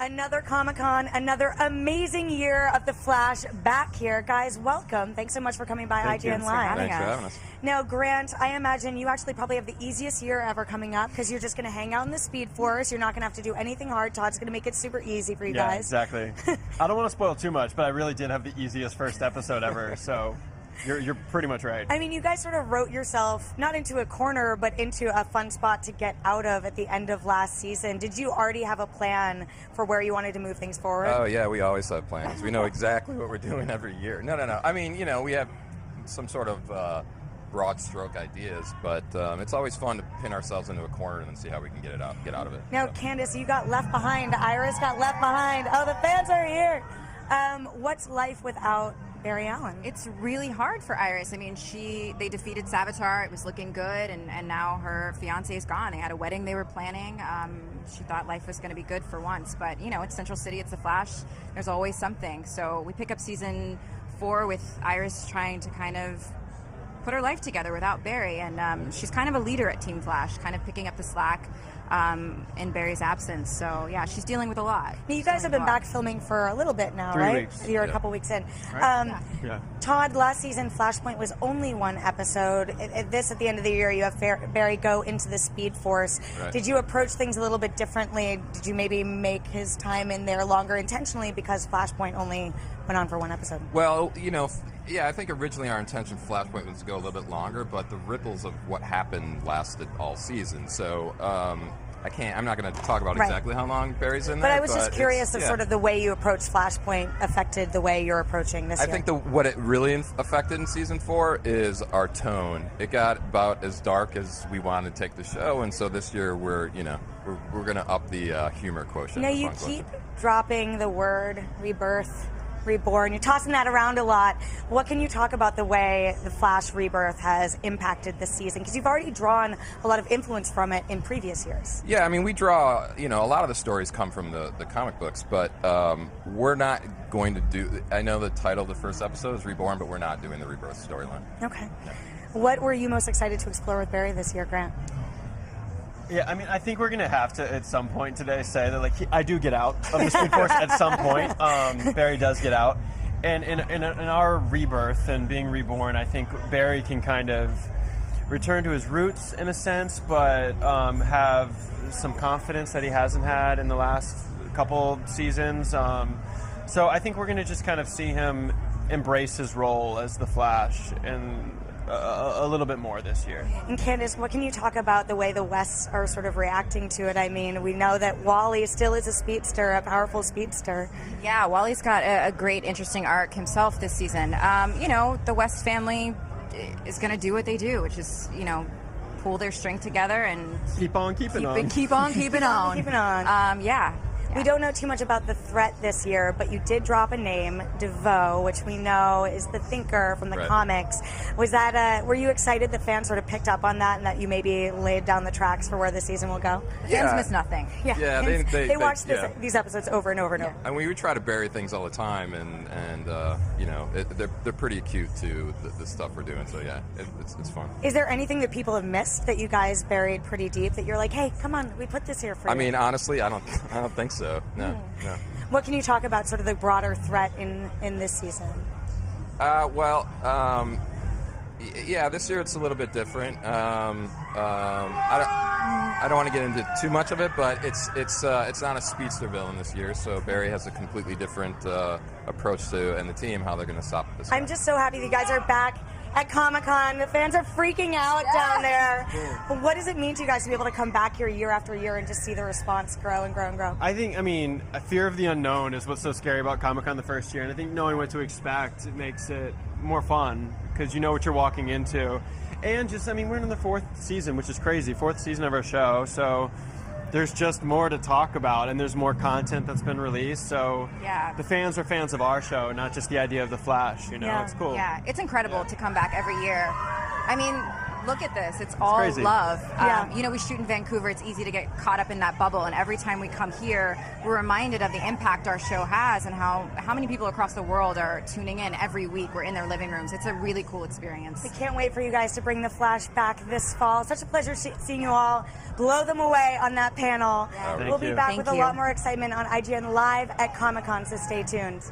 Another Comic-Con, another amazing year of The Flash back here. Guys, welcome. Thanks so much for coming by IGN Live. Thanks for having us. Now, Grant, I imagine you actually probably have the easiest year ever coming up because you're just going to hang out in the Speed Force. You're not going to have to do anything hard. Todd's going to make it super easy for you guys. Exactly. I don't want to spoil too much, but I really did have the easiest first episode ever, so you're pretty much right. I mean, you guys sort of wrote yourself not into a corner, but into a fun spot to get out of at the end of last season. Did you already have a plan for where you wanted to move things forward? Oh, yeah, we always have plans. We know exactly what we're doing every year. No. I mean, you know, we have some sort of broad stroke ideas, but it's always fun to pin ourselves into a corner and then see how we can get out of it. Now, Candice, you got left behind. Iris got left behind. Oh, the fans are here. What's life without Barry Allen? It's really hard for Iris. I mean, they defeated Savitar. It was looking good, and now her fiance is gone. They had a wedding they were planning. She thought life was going to be good for once, but you know, it's Central City, it's the Flash. There's always something. So we pick up season 4 with Iris trying to kind of put her life together without Barry, and she's kind of a leader at Team Flash, kind of picking up the slack in Barry's absence. So yeah, she's dealing with a lot. Now, you guys have been back filming for a little bit now, 3 right? weeks. You're a couple weeks in. Right? Todd, last season Flashpoint was only one episode. At the end of the year, you have Barry go into the Speed Force. Right. Did you approach things a little bit differently? Did you maybe make his time in there longer intentionally because Flashpoint only went on for one episode? Well, you know, yeah, I think originally our intention for Flashpoint was to go a little bit longer, but the ripples of what happened lasted all season. So I'm not going to talk about exactly how long Barry's in there. But I was just curious if sort of the way you approach Flashpoint affected the way you're approaching this year. I think what it really affected in season 4 is our tone. It got about as dark as we wanted to take the show, and so this year we're going to up the humor quotient. Now you keep dropping the word rebirth, reborn. You're tossing that around a lot. What can you talk about the way the Flash rebirth has impacted this season? Because you've already drawn a lot of influence from it in previous years. Yeah, I mean, we draw, you know, a lot of the stories come from the comic books, but we're not going to do, I know the title of the first episode is Reborn, but we're not doing the rebirth storyline. Okay. Yeah. What were you most excited to explore with Barry this year, Grant? Yeah, I mean, I think we're going to have to, at some point today, say that, like, I do get out of the Speed Force at some point. Barry does get out. And in our rebirth and being reborn, I think Barry can kind of return to his roots, in a sense, but have some confidence that he hasn't had in the last couple seasons. So I think we're going to just kind of see him embrace his role as the Flash and a little bit more this year. And Candice, what can you talk about the way the Wests are sort of reacting to it? I mean, we know that Wally still is a speedster, a powerful speedster. Yeah, Wally's got a great, interesting arc himself this season. You know, the West family is going to do what they do, which is, you know, pull their strength together and keep on keeping on. Keep on keeping on. Keeping on. Yeah. We don't know too much about the threat this year, but you did drop a name, DeVoe, which we know is the thinker from the comics. Was that were you excited the fans sort of picked up on that and that you maybe laid down the tracks for where the season will go? Fans miss nothing. Yeah, they watch these episodes over and over and over. And we try to bury things all the time, and you know, they're pretty acute to the stuff we're doing. So yeah, it's fun. Is there anything that people have missed that you guys buried pretty deep that you're like, hey, come on, we put this here for you? I mean, honestly, I don't think so. No. What can you talk about sort of the broader threat in this season? Yeah, this year it's a little bit different. I don't want to get into too much of it, but it's not a speedster villain this year, so Barry has a completely different approach to, and the team, how they're going to stop this guy. I'm just so happy that you guys are back at Comic-Con. The fans are freaking out down there. But what does it mean to you guys to be able to come back here year after year and just see the response grow and grow and grow? I mean, a fear of the unknown is what's so scary about Comic-Con the first year, and I think knowing what to expect, it makes it more fun because you know what you're walking into. And just, I mean, we're in the 4th season, which is crazy. 4th season of our show, so there's just more to talk about, and there's more content that's been released. So the fans are fans of our show, not just the idea of the Flash. You know, it's cool. Yeah, it's incredible to come back every year. I mean, look at this. It's all crazy. love. Yeah. You know, we shoot in Vancouver. It's easy to get caught up in that bubble. And every time we come here, we're reminded of the impact our show has and how many people across the world are tuning in every week. We're in their living rooms. It's a really cool experience. We can't wait for you guys to bring the Flash back this fall. Such a pleasure seeing you all blow them away on that panel. Yeah. We'll be you. back Thank with a you. lot more excitement on IGN Live at Comic-Con, so stay tuned.